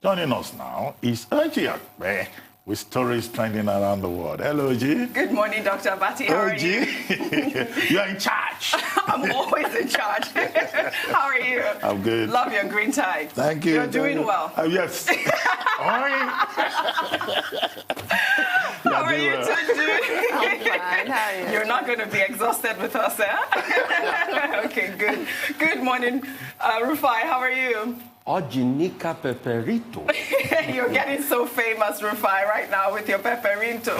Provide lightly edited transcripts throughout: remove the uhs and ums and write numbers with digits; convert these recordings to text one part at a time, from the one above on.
Joining us now is Ojy Okpe with stories trending around the world. Hello, Ojy. Good morning, Dr. Abati. How are you? You're in charge. I'm always in charge. How are you? I'm good. Love your green tie. Thank you. You're doing well. Yes. How are you doing? I'm fine. How are you? You're not going to be exhausted with us, eh? Okay, good. Good morning, Rufai. How are you? Ojy Peperito. You're getting so famous, Rufai, right now with your pepperito.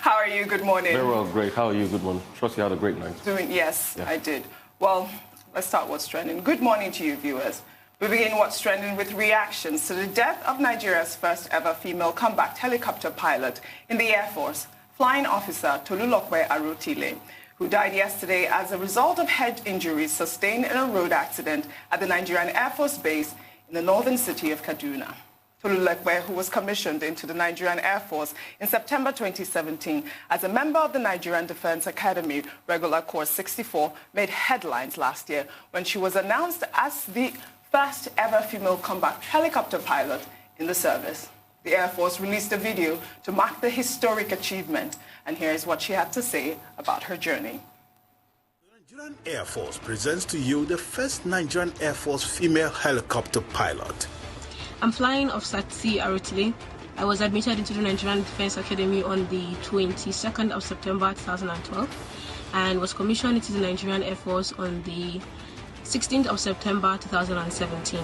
How are you? Good morning. Very well, great. How are you? Good morning. Trust you had a great night. Yes, Yeah. I did. Well, let's start what's trending. Good morning to you, viewers. We begin what's trending with reactions to the death of Nigeria's first ever female combat helicopter pilot in the Air Force, Flying Officer Tolulope Arotile, who died yesterday as a result of head injuries sustained in a road accident at the Nigerian Air Force Base in the northern city of Kaduna. Tolulope, who was commissioned into the Nigerian Air Force in September 2017 as a member of the Nigerian Defense Academy Regular Course 64, made headlines last year when she was announced as the first ever female combat helicopter pilot in the service. The Air Force released a video to mark the historic achievement, and here is what she had to say about her journey. The Nigerian Air Force presents to you the first Nigerian Air Force female helicopter pilot. I'm flying Officer Arotile. I was admitted into the Nigerian Defense Academy on the 22nd of September 2012 and was commissioned into the Nigerian Air Force on the 16th of September 2017.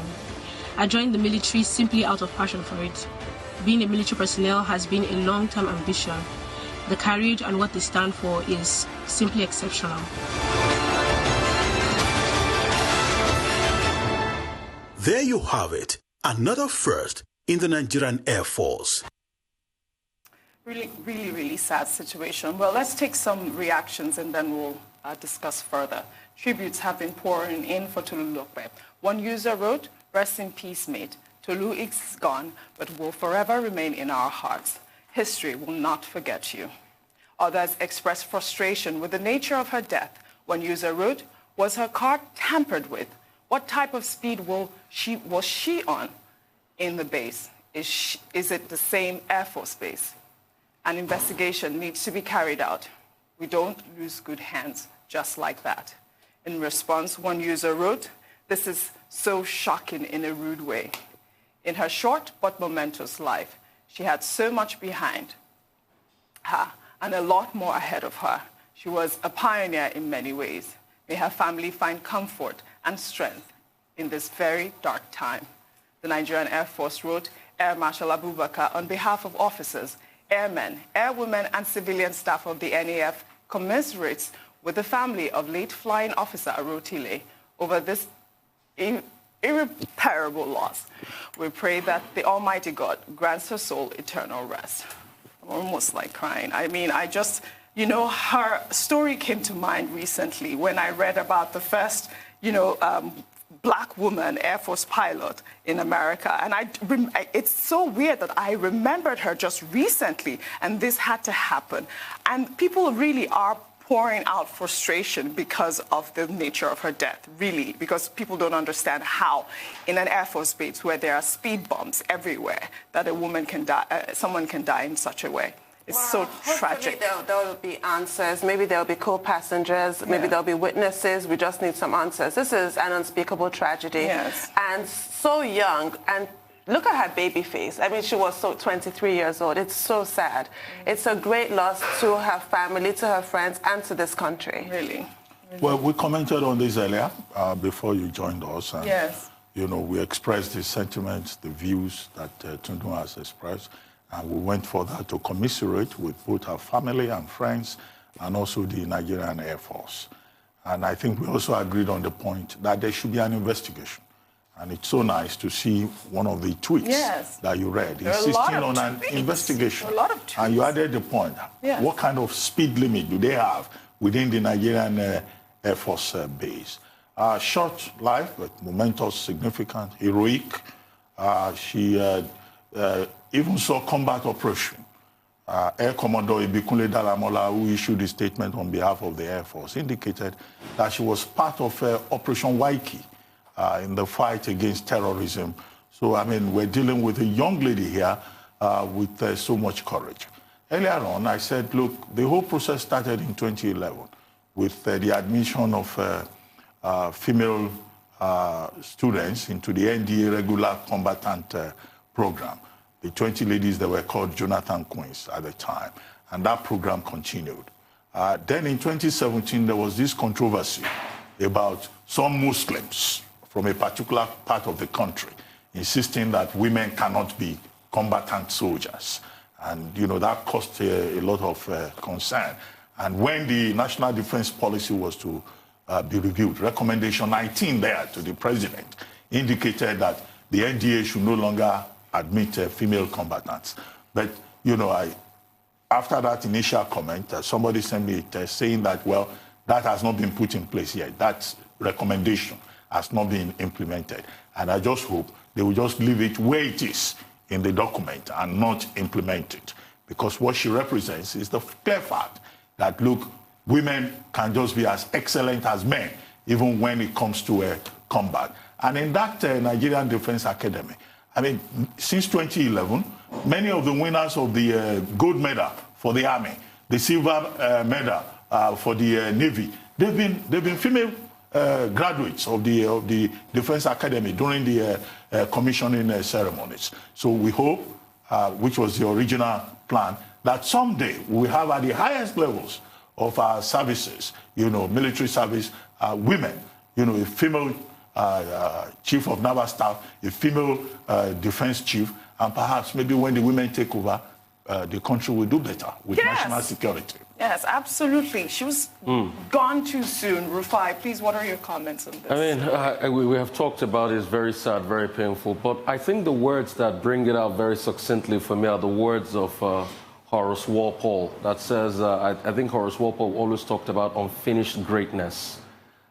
I joined the military simply out of passion for it. Being a military personnel has been a long-term ambition. The courage and what they stand for is simply exceptional. There you have it, another first in the Nigerian Air Force. Really sad situation. Well, let's take some reactions and then we'll discuss further. Tributes have been pouring in for Tolulope. One user wrote, "Rest in peace, mate. Tolu is gone, but will forever remain in our hearts. History will not forget you." Others expressed frustration with the nature of her death. One user wrote, "Was her car tampered with? What type of speed was she on in the base? Is it the same Air Force base? An investigation needs to be carried out. We don't lose good hands just like that." In response, one user wrote, "This is so shocking in a rude way. In her short but momentous life, she had so much behind her and a lot more ahead of her. She was a pioneer in many ways. May her family find comfort and strength in this very dark time." The Nigerian Air Force wrote, Air Marshal Abubakar, on behalf of officers, airmen, airwomen, and civilian staff of the NAF, commiserates with the family of late Flying Officer Arotile over this irreparable loss. We pray that the Almighty God grants her soul eternal rest. I'm almost like crying. I mean, her story came to mind recently when I read about the first, black woman Air Force pilot in America. And it's so weird that I remembered her just recently, and this had to happen. And people really are pouring out frustration because of the nature of her death, really, because people don't understand how in an Air Force base where there are speed bumps everywhere that a woman can die, someone can die in such a way. It's so tragic. There'll be answers. Maybe there'll be co-passengers. Maybe there'll be witnesses. We just need some answers. This is an unspeakable tragedy. Yes. And so young. And look at her baby face. I mean, she was 23 years old. It's so sad. It's a great loss to her family, to her friends, and to this country. Really. Well, we commented on this earlier before you joined us. And, Yes. we expressed the sentiments, the views that Tundu has expressed. And we went further to commiserate with both her family and friends and also the Nigerian Air Force. And I think we also agreed on the point that there should be an investigation. And it's so nice to see one of the tweets that you read, insisting on an investigation. A lot of tweets. And you added the point. Yes. What kind of speed limit do they have within the Nigerian Air Force base? Short life, but momentous, significant, heroic. She even saw combat operation. Air Commodore Ibikunle Dalamola, who issued a statement on behalf of the Air Force, indicated that she was part of Operation Waiki in the fight against terrorism So, I mean, we're dealing with a young lady here with so much courage. Earlier on, I said, look, the whole process started in 2011 with the admission of female students into the NDA regular combatant program. The 20 ladies that were called Jonathan Queens at the time. And that program continued. Then in 2017, there was this controversy about some Muslims from a particular part of the country insisting that women cannot be combatant soldiers. And, you know, that caused a lot of concern. And when the National Defense Policy was to be reviewed, Recommendation 19 there to the president indicated that the NDA should no longer admit female combatants. But, you know, after that initial comment, somebody sent me a text saying that, well, that has not been put in place yet. That recommendation has not been implemented. And I just hope they will just leave it where it is in the document and not implement it. Because what she represents is the clear fact that, look, women can just be as excellent as men, even when it comes to combat. And in that Nigerian Defense Academy, I mean, since 2011, many of the winners of the gold medal for the Army, the silver medal for the Navy, they've been female graduates of the Defense Academy during the commissioning ceremonies. So we hope, which was the original plan, that someday we have at the highest levels of our services, you know, military service, women, you know, a female chief of naval staff, a female defense chief, and perhaps maybe when the women take over, the country will do better with national security. Yes, absolutely. She was gone too soon. Rufai, please, what are your comments on this? I mean, we have talked about it. It's very sad, very painful. But I think the words that bring it out very succinctly for me are the words of Horace Walpole. That says, I think Horace Walpole always talked about unfinished greatness.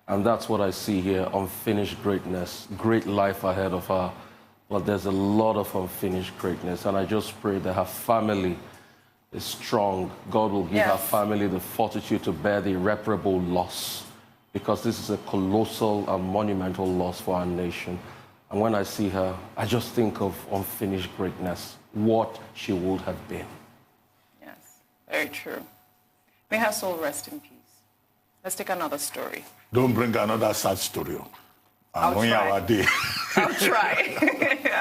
And that's what I see here, unfinished greatness, great life ahead of her. But there's a lot of unfinished greatness. And I just pray that her family is strong. God will give her family the fortitude to bear the irreparable loss, because this is a colossal and monumental loss for our nation. And when I see her, I just think of unfinished greatness, what she would have been. Yes, very true. May her soul rest in peace. Let's take another story. Don't bring another sad story. I'll try. I'll try.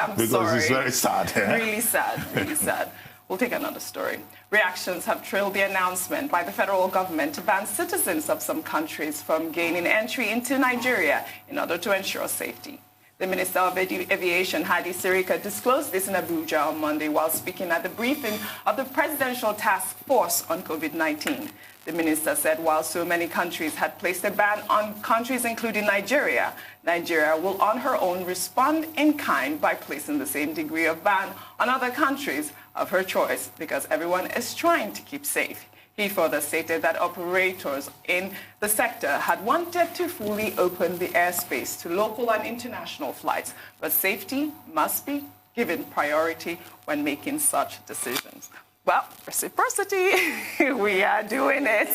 I'm because sorry. It's very sad. Really sad, really sad. We'll take another story. Reactions have trailed the announcement by the federal government to ban citizens of some countries from gaining entry into Nigeria in order to ensure safety. The Minister of Aviation, Hadi Sirika, disclosed this in Abuja on Monday while speaking at the briefing of the Presidential Task Force on COVID-19. The minister said while so many countries had placed a ban on countries including Nigeria, Nigeria will on her own respond in kind by placing the same degree of ban on other countries of her choice, because everyone is trying to keep safe. He further stated that operators in the sector had wanted to fully open the airspace to local and international flights, but safety must be given priority when making such decisions. Well, reciprocity, we are doing it.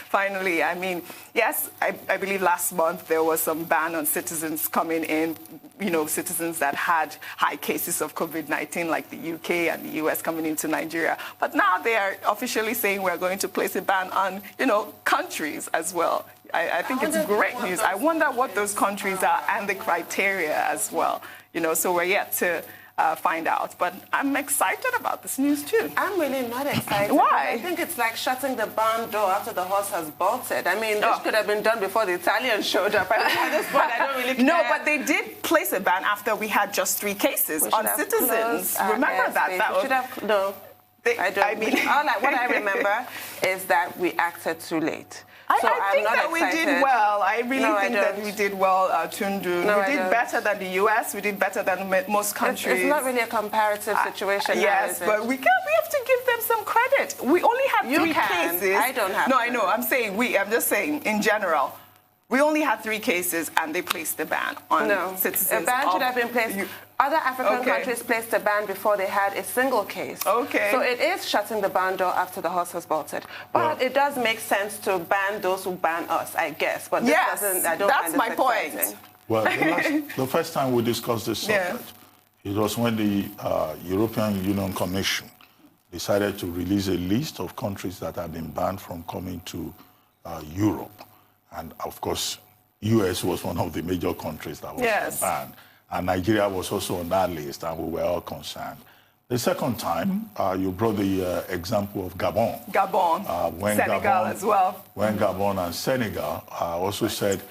Finally, I mean, yes, I believe last month there was some ban on citizens coming in, you know, citizens that had high cases of COVID-19, like the UK and the US coming into Nigeria. But now they are officially saying we're going to place a ban on, you know, countries as well. I think it's great news. I wonder what those countries are and the criteria as well. You know, so we're yet to find out. But I'm excited about this news too. I'm really not excited. Why? I think it's like shutting the barn door after the horse has bolted. I mean, this could have been done before the Italians showed up. I mean, at this point, I don't really care. No, but they did place a ban after we had just 3 cases on citizens. Remember that? We should have, no. I mean, what I remember is that we acted too late. So I think that we did well. I really think that we did well, Tundu. No, we did better than the US. We did better than most countries. It's not really a comparative situation. Yes, but we have to give them some credit. We only had 3 cases. I don't have. No, I know. I'm saying we. I'm just saying in general. We only had 3 cases, and they placed the ban on citizens. A ban should have been placed. Other African countries placed a ban before they had a single case. Okay. So it is shutting the barn door after the horse has bolted. But it does make sense to ban those who ban us, I guess. But this doesn't. I don't that's find my this point. exciting. Well, the first time we discussed this subject, It was when the European Union Commission decided to release a list of countries that have been banned from coming to Europe. And of course, US was one of the major countries that was banned. And Nigeria was also on that list, and we were all concerned. The second time, you brought the example of Gabon. Senegal as well. When Gabon and Senegal also said,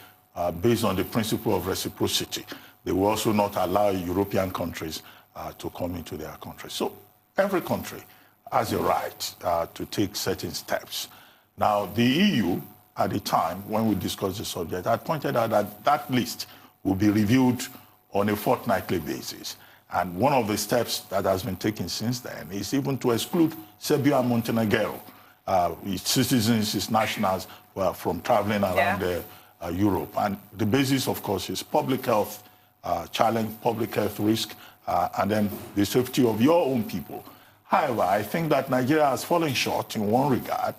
based on the principle of reciprocity, they will also not allow European countries to come into their country. So every country has a right to take certain steps. Now, the EU, at the time when we discussed the subject, had pointed out that that list will be reviewed on a fortnightly basis. And one of the steps that has been taken since then is even to exclude Serbia and Montenegro, its citizens, its nationals, from traveling around Europe. And the basis, of course, is public health challenge, public health risk, and then the safety of your own people. However, I think that Nigeria has fallen short in one regard,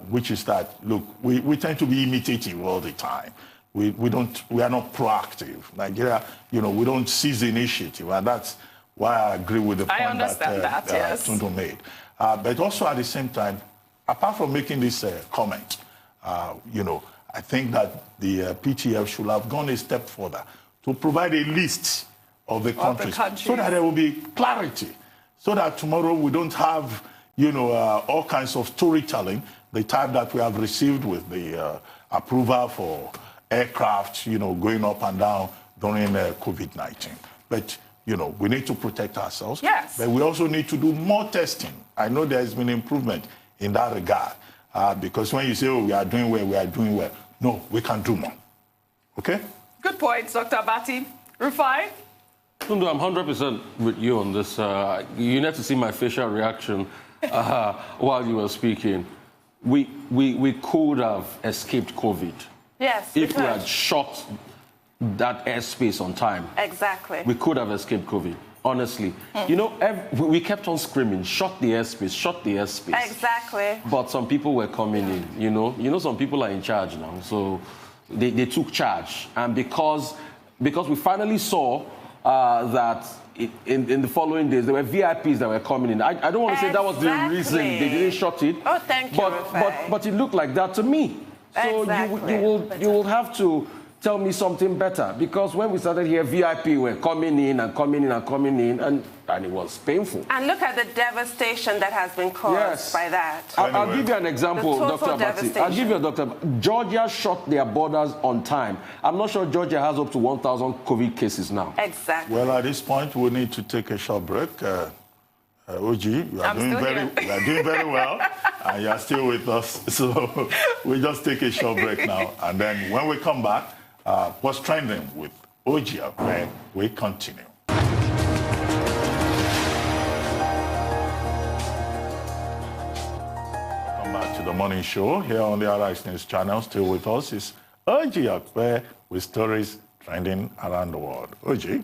which is that, look, we tend to be imitative all the time. We are not proactive. Nigeria, we don't seize the initiative, and that's why I agree with the point that Tundu made. But also at the same time, apart from making this comment, I think that the PTF should have gone a step further to provide a list of the countries so that there will be clarity, so that tomorrow we don't have, all kinds of storytelling, the type that we have received with the approval for aircraft, going up and down during COVID-19. But, we need to protect ourselves. Yes. But we also need to do more testing. I know there has been improvement in that regard. Because when you say, oh, we are doing well, no, we can do more. Okay? Good points, Dr. Abati. Rufai? Tundu, I'm 100% with you on this. You need to see my facial reaction while you were speaking. We could have escaped COVID. Yes, if we had shot that airspace on time. Exactly. We could have escaped COVID, honestly. We kept on screaming, shut the airspace, shut the airspace. Exactly. But some people were coming in, some people are in charge now. So they took charge. And because we finally saw that in the following days, there were VIPs that were coming in. I don't want to say that was the reason they didn't shut it. Oh, thank you, but it looked like that to me. So you will have to tell me something better, because when we started here, VIP were coming in, and it was painful. And look at the devastation that has been caused by that. I'll give you an example, Dr. Abati. I'll give you a Dr. Georgia shut their borders on time. I'm not sure Georgia has up to 1,000 COVID cases now. Exactly. Well, at this point, we need to take a short break. Oji, you are doing very well, and you are still with us. So we just take a short break now, and then when we come back, what's trending with Ojy Okpe, we continue. Come back to the morning show here on the Outrage News channel. Still with us is Ojy Okpe with stories trending around the world. Oji.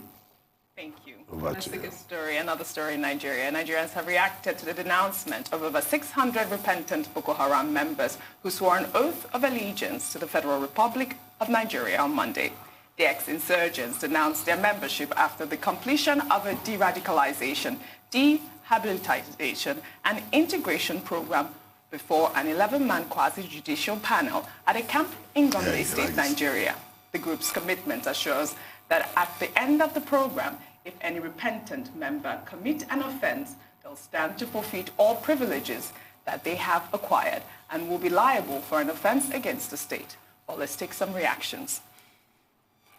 Thank you. That's a good story. Another story in Nigeria. Nigerians have reacted to the denouncement of over 600 repentant Boko Haram members who swore an oath of allegiance to the Federal Republic of Nigeria on Monday. The ex-insurgents denounced their membership after the completion of a de-radicalization, rehabilitation, and integration program before an 11-man quasi-judicial panel at a camp in Gombe State, Nigeria. The group's commitment assures that at the end of the program, if any repentant member commit an offense, they'll stand to forfeit all privileges that they have acquired and will be liable for an offense against the state. Well, let's take some reactions.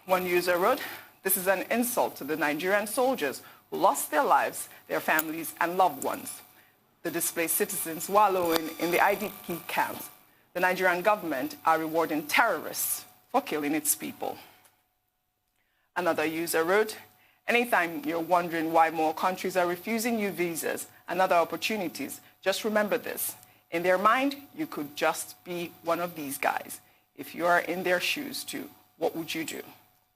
One user wrote, "This is an insult to the Nigerian soldiers who lost their lives, their families, and loved ones. The displaced citizens wallowing in the IDP camps. The Nigerian government are rewarding terrorists for killing its people." Another user wrote, "Anytime you're wondering why more countries are refusing you visas and other opportunities, just remember this. In their mind, you could just be one of these guys. If you are in their shoes too, what would you do?"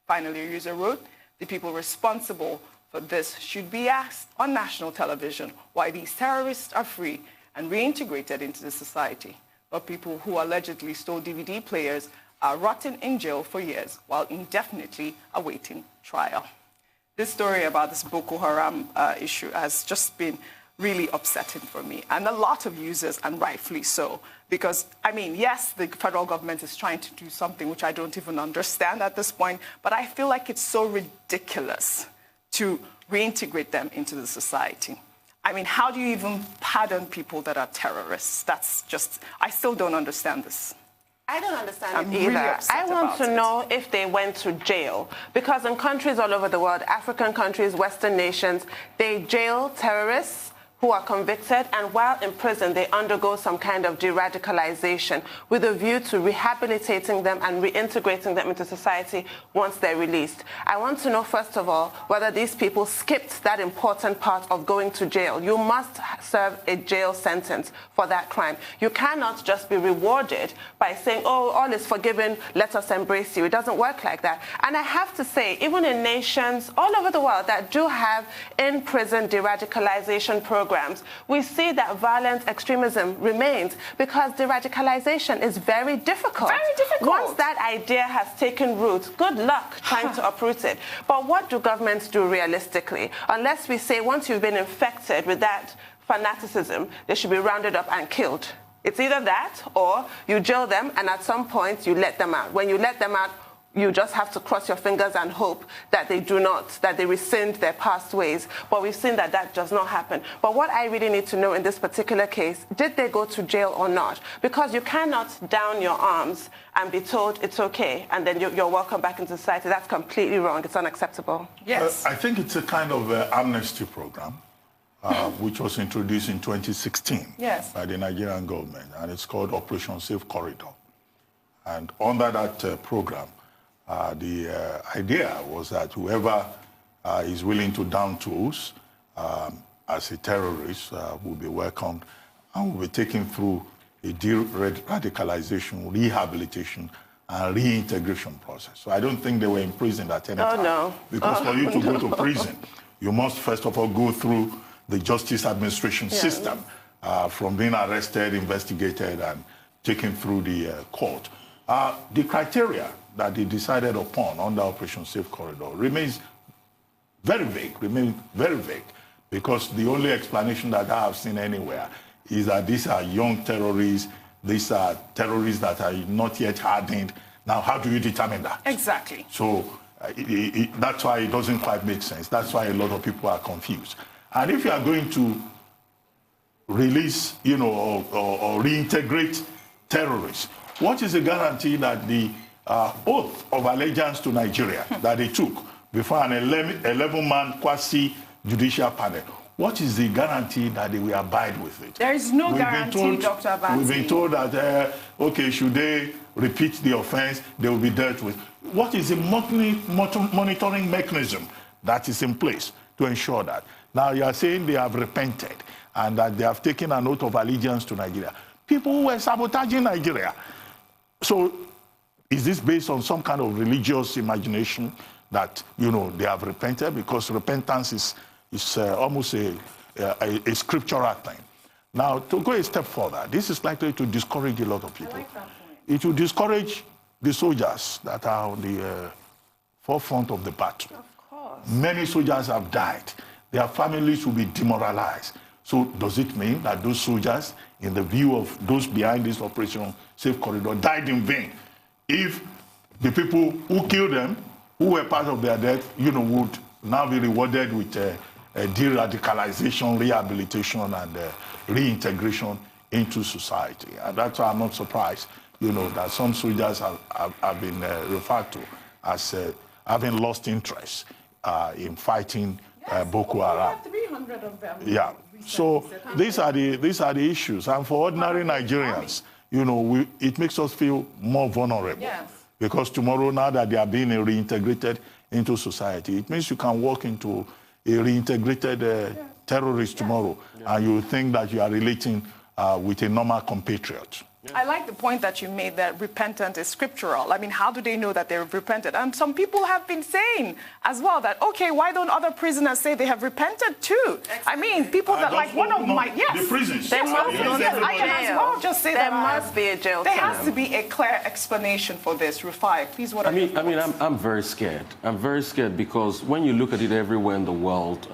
Finally, a user wrote, "The people responsible for this should be asked on national television why these terrorists are free and reintegrated into the society, but people who allegedly stole DVD players are rotting in jail for years while indefinitely awaiting trial." This story about this Boko Haram issue has just been really upsetting for me, and a lot of users, and rightfully so, because, I mean, yes, the federal government is trying to do something which I don't even understand at this point, but I feel like it's so ridiculous to reintegrate them into the society. I mean, how do you even pardon people that are terrorists? That's just, I still don't understand this. I don't understand it really either. I want to know if they went to jail. Because in countries all over the world, African countries, Western nations, they jail terrorists who are convicted, and while in prison, they undergo some kind of de-radicalization with a view to rehabilitating them and reintegrating them into society once they're released. I want to know, first of all, whether these people skipped that important part of going to jail. You must serve a jail sentence for that crime. You cannot just be rewarded by saying, oh, all is forgiven, let us embrace you. It doesn't work like that. And I have to say, even in nations all over the world that do have in-prison de-radicalization programs, we see that violent extremism remains because de-radicalization is very difficult. Very difficult. Once that idea has taken root, good luck trying to uproot it. But what do governments do realistically? Unless we say once you've been infected with that fanaticism, they should be rounded up and killed. It's either that or you jail them and at some point you let them out. When you let them out, you just have to cross your fingers and hope that they do not, that they rescind their past ways. But we've seen that that does not happen. But what I really need to know in this particular case, did they go to jail or not? Because you cannot down your arms and be told it's okay, and then you're welcome back into society. That's completely wrong. It's unacceptable. Yes. I think it's a kind of amnesty program, which was introduced in 2016 by the Nigerian government, and it's called Operation Safe Corridor. And under that program, the idea was that whoever is willing to down tools as a terrorist will be welcomed and will be taken through a de-radicalization, rehabilitation, and reintegration process. So I don't think they were imprisoned at any time. No. Because for you to go to prison, you must first of all go through the justice administration system, from being arrested, investigated, and taken through the court. The criteria that they decided upon under Operation Safe Corridor remains very vague, because the only explanation that I have seen anywhere is that these are young terrorists, these are terrorists that are not yet hardened. Now, how do you determine that? Exactly. So that's why it doesn't quite make sense. That's why a lot of people are confused. And if you are going to release, or reintegrate terrorists, what is the guarantee that the oath of allegiance to Nigeria that they took before an 11-man quasi-judicial panel, what is the guarantee that they will abide with it? There is no guarantee, Dr. Abanzi. We've been told that, okay, should they repeat the offense, they will be dealt with. What is the monitoring mechanism that is in place to ensure that? Now, you are saying they have repented and that they have taken an oath of allegiance to Nigeria. People who were sabotaging Nigeria. So, is this based on some kind of religious imagination that, they have repented? Because repentance is almost a scriptural thing. Now, to go a step further, this is likely to discourage a lot of people. I like that point. It will discourage the soldiers that are on the forefront of the battle. Of course. Many soldiers have died. Their families will be demoralized. So does it mean that those soldiers, in the view of those behind this Operation Safe Corridor, died in vain? If the people who killed them, who were part of their death, would now be rewarded with de-radicalization, rehabilitation, and reintegration into society. And that's why I'm not surprised, that some soldiers have been referred to as having lost interest in fighting Boko Haram. 300 of them. Yeah. So these are the issues. And for ordinary Nigerians, it makes us feel more vulnerable. Yes. Because tomorrow, now that they are being reintegrated into society, it means you can walk into a reintegrated terrorist tomorrow, and you think that you are relating with a normal compatriot. I like the point that you made that repentant is scriptural. I mean, how do they know that they've repented? And some people have been saying as well that, okay, why don't other prisoners say they have repented too? Exactly. I mean, people that like one of my, yes. The prisons. There must be, yes, I can as well just say there that. There must be a jail There has to be a clear explanation for this. Rufai, please, what are your thoughts? I'm very scared. I'm very scared because when you look at it everywhere in the world,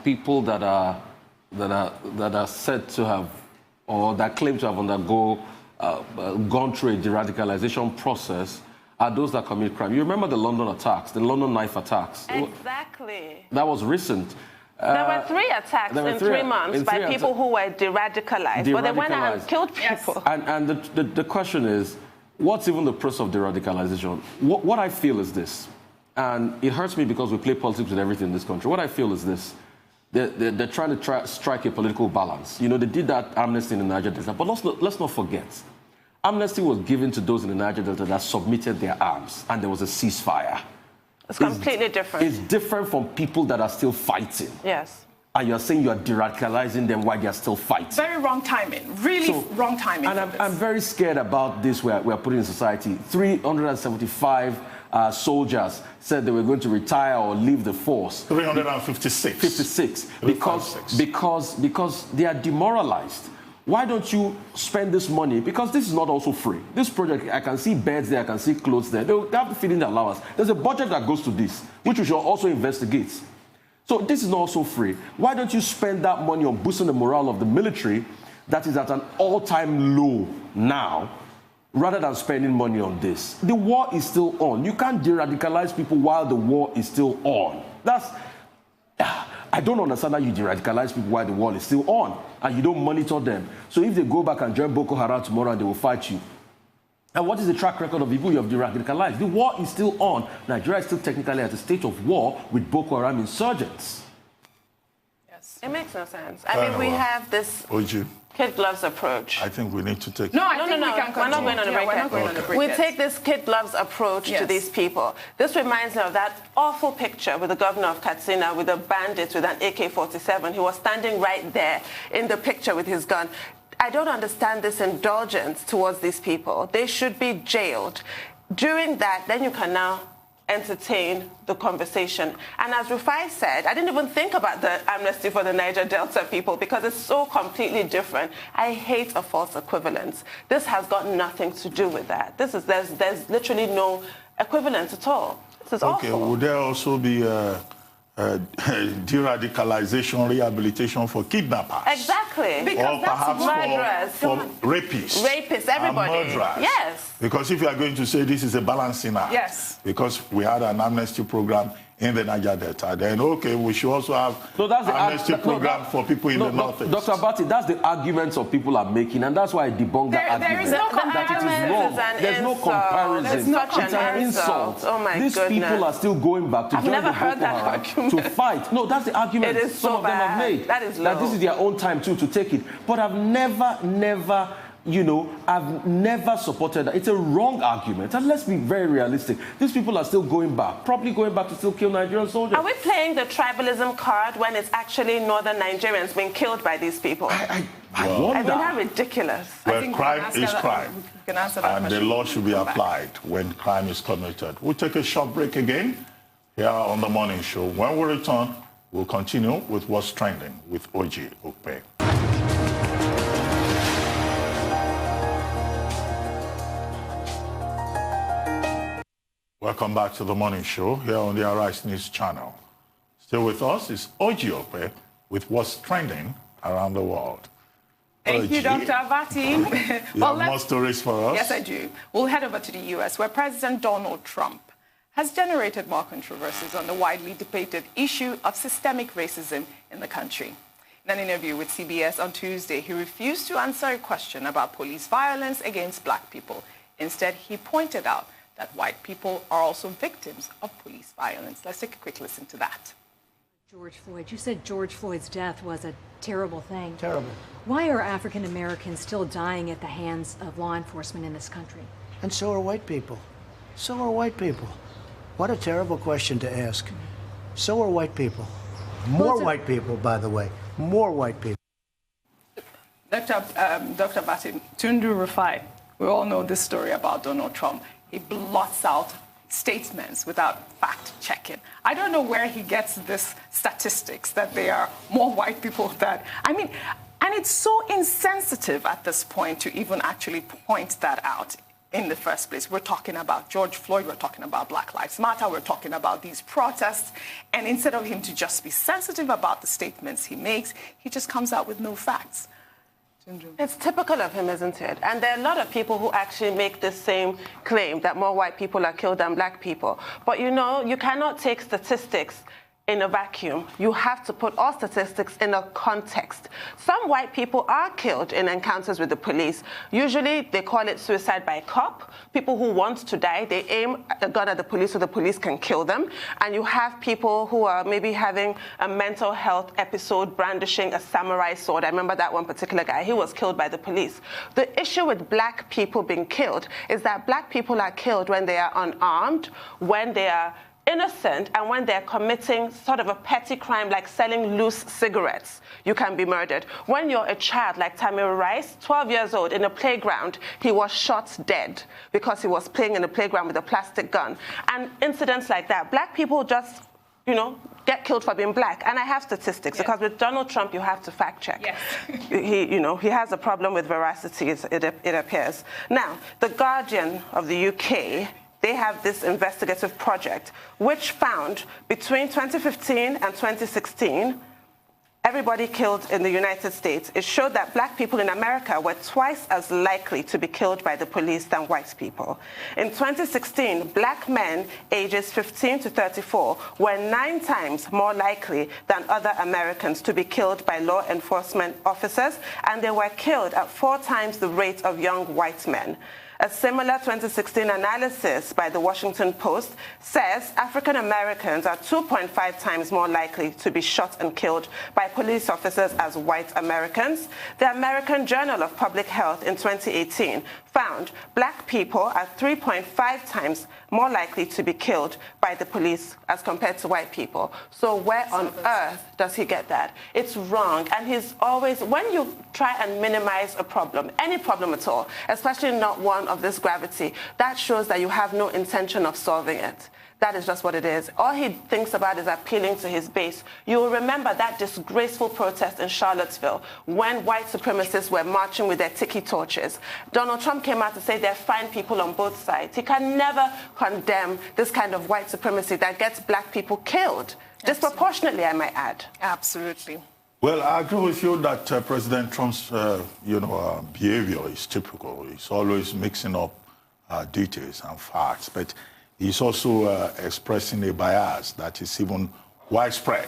people that are said to have, or that claim to have gone through a de-radicalization process are those that commit crime. You remember the London attacks, the London knife attacks? Exactly. That was recent. There were 3 attacks in 3 months by people who were de-radicalized, but they went out and killed people. Yes. And the question is, what's even the process of de-radicalization? What I feel is this, and it hurts me because we play politics with everything in this country. What I feel is this. They're trying to strike a political balance. You know, they did that amnesty in the Niger Delta, but let's not forget, amnesty was given to those in the Niger Delta that submitted their arms, and there was a ceasefire. It's completely different. It's different from people that are still fighting. Yes. And you're saying you're de-radicalizing them while they're still fighting. Very wrong timing. Really wrong timing. And I'm very scared about this we're putting in society. 375 soldiers said they were going to retire or leave the force. 356. 56. Because they are demoralized. Why don't you spend this money? Because this is not also free. This project, I can see beds there, I can see clothes there. They have to feed in the allowance. There's a budget that goes to this, which we should also investigate. So this is not also free. Why don't you spend that money on boosting the morale of the military that is at an all-time low now, rather than spending money on this? The war is still on. You can't de-radicalize people while the war is still on. I don't understand how you de-radicalize people while the war is still on and you don't monitor them. So if they go back and join Boko Haram tomorrow, they will fight you. And what is the track record of people you have de-radicalized? The war is still on. Nigeria is still technically at a state of war with Boko Haram insurgents. Yes. It makes no sense. I mean, we have this Ojy, kid gloves approach. I think we need to take... No, we're not going on a break. We take this kid gloves approach to these people. This reminds me of that awful picture with the governor of Katsina with a bandit with an AK-47. He was standing right there in the picture with his gun. I don't understand this indulgence towards these people. They should be jailed. During that, then you can now entertain the conversation. And as Rufai said, I didn't even think about the amnesty for the Niger Delta people because it's so completely different. I hate a false equivalence. This has got nothing to do with that. There's literally no equivalence at all. This is awful. Okay, would there also be de-radicalization rehabilitation for kidnappers? Exactly. Because or perhaps murderers. For rapists. Rapists, everybody. And murderers. Yes. Because if you are going to say this is a balancing act, yes, because we had an amnesty program in the Niger Delta, then okay, we should also have an amnesty program for people in the northeast. Dr. Abati, that's the arguments of people are making, and that's why I debunk that argument. There is no comparison. There's no comparison. There's such it's an insult. Oh my These goodness. people are still going back to join the Boko Haram to fight. No, that's the argument it is some of them have made. That is low. That this is their own time too to take it. But I've never I've never supported that. It's a wrong argument. And let's be very realistic. These people are still going back, probably going back to still kill Nigerian soldiers. Are we playing the tribalism card when it's actually northern Nigerians being killed by these people? I wonder. I mean, how ridiculous. Well, crime is crime. We can answer that and the law should be applied when crime is committed. We'll take a short break again here on The Morning Show. When we return, we'll continue with what's trending with Ojy Okpe. Welcome back to The Morning Show here on the Arise News channel. Still with us is Ojy Okpe with what's trending around the world. Thank you, Dr. Abati. You have more stories for us? Yes, I do. We'll head over to the U.S., where President Donald Trump has generated more controversies on the widely debated issue of systemic racism in the country. In an interview with CBS on Tuesday, he refused to answer a question about police violence against black people. Instead, he pointed out that white people are also victims of police violence. Let's take a quick listen to that. George Floyd, you said George Floyd's death was a terrible thing. Terrible. Why are African Americans still dying at the hands of law enforcement in this country? And so are white people. So are white people. What a terrible question to ask. So are white people. More white people, by the way. More white people. Dr. Dr. Batin, Tundu Rufai, we all know this story about Donald Trump. He blots out statements without fact-checking. I don't know where he gets this statistics that there are more white people that, I mean, and it's so insensitive at this point to even actually point that out in the first place. We're talking about George Floyd, we're talking about Black Lives Matter, we're talking about these protests, and instead of him to just be sensitive about the statements he makes, he just comes out with no facts. It's typical of him, isn't it? And there are a lot of people who actually make the same claim that more white people are killed than black people. But you know, you cannot take statistics in a vacuum. You have to put all statistics in a context. Some white people are killed in encounters with the police. Usually they call it suicide by cop. People who want to die, they aim a gun at the police so the police can kill them. And you have people who are maybe having a mental health episode, brandishing a samurai sword. I remember that one particular guy. He was killed by the police. The issue with black people being killed is that black people are killed when they are unarmed, when they are innocent, and when they're committing sort of a petty crime like selling loose cigarettes, you can be murdered. When you're a child like Tamir Rice, 12 years old, in a playground, he was shot dead because he was playing in the playground with a plastic gun. And incidents like that, black people just, you know, get killed for being black. And I have statistics, yes, because with Donald Trump, you have to fact check. Yes. He has a problem with veracity, it appears. Now, The Guardian of the UK, they have this investigative project which found between 2015 and 2016, everybody killed in the United States. It showed that black people in America were twice as likely to be killed by the police than white people. In 2016, black men ages 15 to 34 were 9 times more likely than other Americans to be killed by law enforcement officers, and they were killed at 4 times the rate of young white men. A similar 2016 analysis by the Washington Post says African Americans are 2.5 times more likely to be shot and killed by police officers as white Americans. The American Journal of Public Health in 2018 found black people are 3.5 times more likely to be killed by the police as compared to white people. So where on earth does he get that? It's wrong. And he's always, when you try and minimize a problem, any problem at all, especially not one of this gravity, that shows that you have no intention of solving it. That is just what it is. All he thinks about is appealing to his base. You will remember that disgraceful protest in Charlottesville when white supremacists were marching with their tiki torches. Donald Trump came out to say there are fine people on both sides. He can never condemn this kind of white supremacy that gets black people killed. Absolutely. Disproportionately, I might add. Absolutely. Well, I agree with you that President Trump's, behavior is typical. He's always mixing up details and facts, but he's also expressing a bias that is even widespread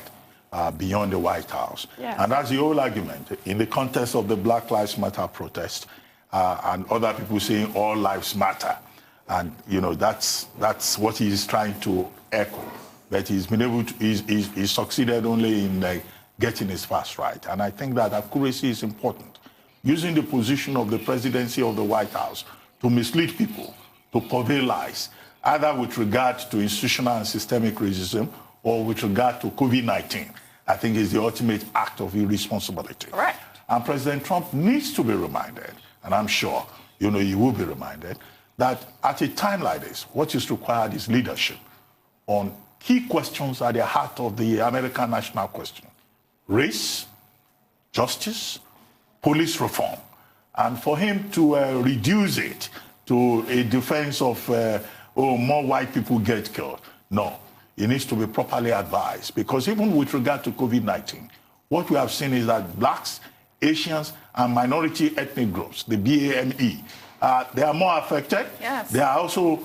beyond the White House. Yes. And that's the whole argument. In the context of the Black Lives Matter protest and other people saying all lives matter. And, that's what he's trying to echo. But he's been able to, he's succeeded only in getting his facts right. And I think that accuracy is important. Using the position of the presidency of the White House to mislead people, to purvey lies, either with regard to institutional and systemic racism or with regard to COVID-19, I think is the ultimate act of irresponsibility. Right. And President Trump needs to be reminded, and I'm sure, he will be reminded, that at a time like this, what is required is leadership on key questions at the heart of the American national question: race, justice, police reform. And for him to reduce it to a defense of more white people get killed. No, it needs to be properly advised, because even with regard to COVID-19, what we have seen is that blacks, Asians, and minority ethnic groups, the BAME, they are more affected. Yes. They are also,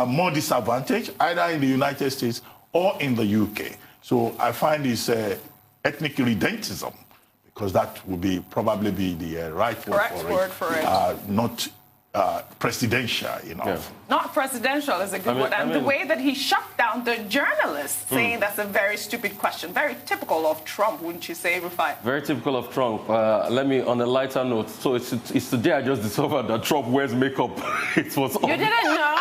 more disadvantaged, either in the United States or in the UK. So I find this ethnic redentism, because that would probably be the right word for it. Not presidential enough. Yeah. Not presidential is a good word. And the way that he shut down the journalists, saying that's a very stupid question. Very typical of Trump, wouldn't you say, Rufai? Very typical of Trump. Let me, on a lighter note, so it's today I just discovered that Trump wears makeup. It was You didn't know?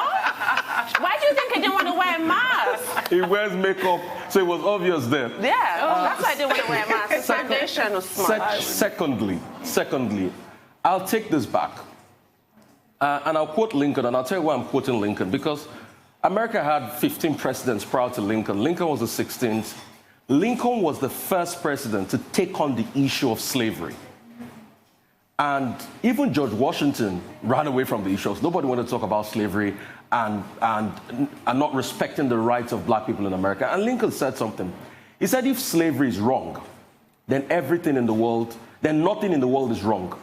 Why do you think he didn't want to wear a mask? He wears makeup. So it was obvious there. Yeah, that's why I didn't want to wear a mask. The foundation was smart. Secondly, I'll take this back. And I'll quote Lincoln, and I'll tell you why I'm quoting Lincoln, because America had 15 presidents prior to Lincoln. Lincoln was the 16th. Lincoln was the first president to take on the issue of slavery. And even George Washington ran away from the issues. Nobody wanted to talk about slavery and not respecting the rights of black people in America. And Lincoln said something. He said, if slavery is wrong, then everything in the world, then nothing in the world is wrong.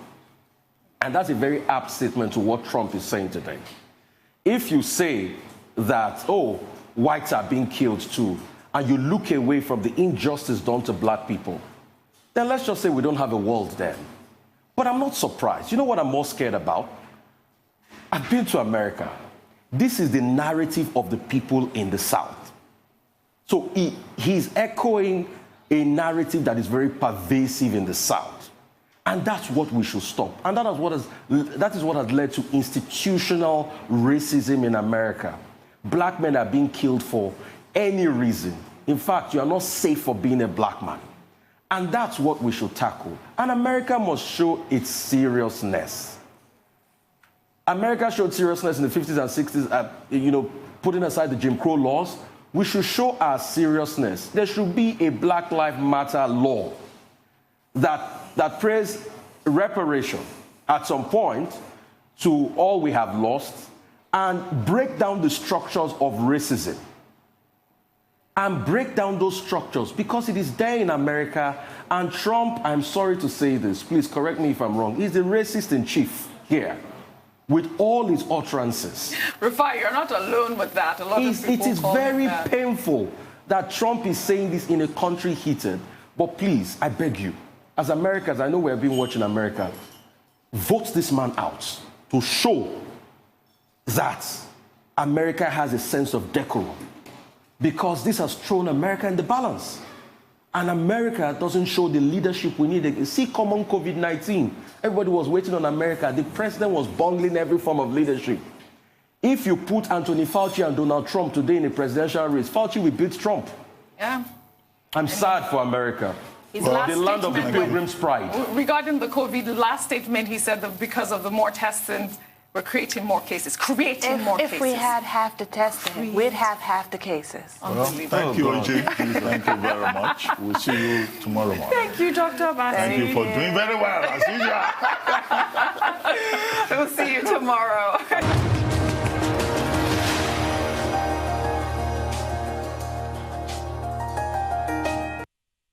And that's a very apt statement to what Trump is saying today. If you say that, oh, whites are being killed too, and you look away from the injustice done to black people, then let's just say we don't have a world then. But I'm not surprised. You know what I'm more scared about? I've been to America. This is the narrative of the people in the South. So he's echoing a narrative that is very pervasive in the South. And that's what we should stop. And that is what has led to institutional racism in America. Black men are being killed for any reason. In fact, you are not safe for being a black man. And that's what we should tackle. And America must show its seriousness. America showed seriousness in the 50s and 60s, putting aside the Jim Crow laws. We should show our seriousness. There should be a Black Lives Matter law that prays reparation at some point to all we have lost and break down the structures of racism. And break down those structures because it is there in America. And Trump, I'm sorry to say this, please correct me if I'm wrong, he's the racist in chief here with all his utterances. Rufai, you're not alone with that. A lot of people it is very painful that Trump is saying this in a country heated. But please, I beg you, as Americans, I know we have been watching America, vote this man out to show that America has a sense of decorum. Because this has thrown America in the balance. And America doesn't show the leadership we need. See, common COVID-19. Everybody was waiting on America. The president was bungling every form of leadership. If you put Anthony Fauci and Donald Trump today in a presidential race, Fauci will beat Trump. Yeah. I'm sad for America. The land of the Pilgrim's Pride. Regarding the COVID, the last statement, he said that because of the more testing, we're creating more cases, If we had half the testing, we'd have half the cases. Well, thank you, Ojy. Thank you very much. We'll see you tomorrow morning. Thank you, Dr. Abasi. Thank you for doing very well, as usual. We'll see you tomorrow.